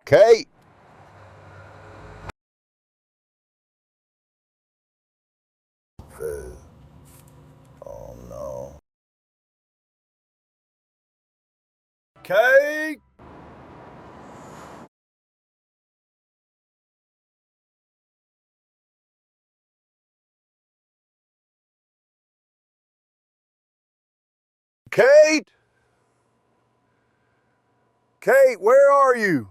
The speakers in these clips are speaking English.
Kate! Oh no. Kate! Kate! Kate, where are you?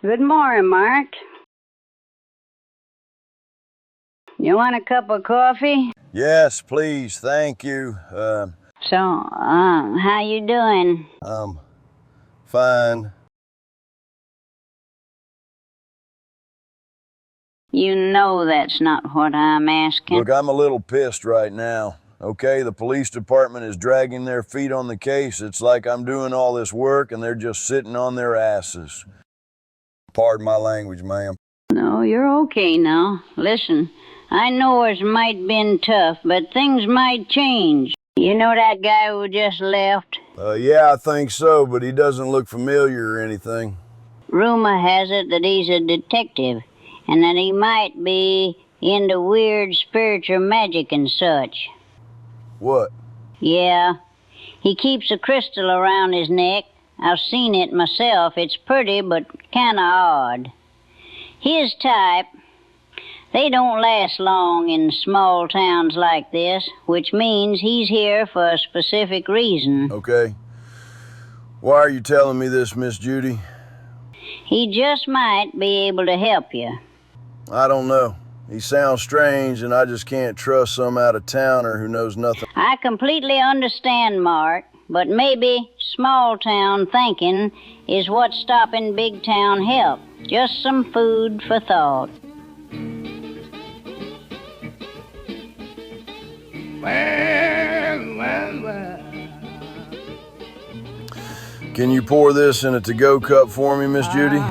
Good morning, Mark. You want a cup of coffee? Yes, please, thank you. How you doing? Fine. You know that's not what I'm asking. Look, I'm a little pissed right now. Okay, the police department is dragging their feet on the case. It's like I'm doing all this work and they're just sitting on their asses. Pardon my language, ma'am. No, you're okay now. Listen, I know it's might been tough, but things might change. You know that guy who just left? Yeah, I think so, but he doesn't look familiar or anything. Rumor has it that he's a detective, and that he might be into weird spiritual magic and such. What? Yeah. He keeps a crystal around his neck. I've seen it myself. It's pretty, but kinda odd. His type, they don't last long in small towns like this, which means he's here for a specific reason. Okay. Why are you telling me this, Miss Judy? He just might be able to help you. I don't know. He sounds strange, and I just can't trust some out-of-towner who knows nothing. I completely understand, Mark, but maybe small town thinking is what's stopping big town help. Just some food for thought. Well. Can you pour this in a to-go cup for me, Miss Judy?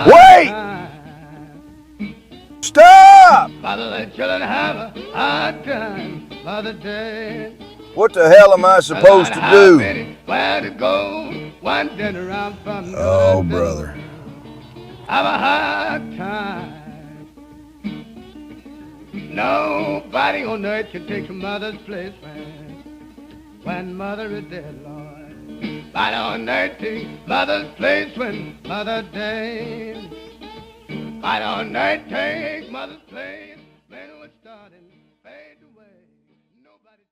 Wait! Stop! What the hell am I supposed to do? Oh, brother. Have a hard time. Nobody on earth can take your mother's place when mother is dead, Lord. Nobody on earth take mother's place when mother dead. Nobody on earth take mother's place when we're starting fade away. Nobody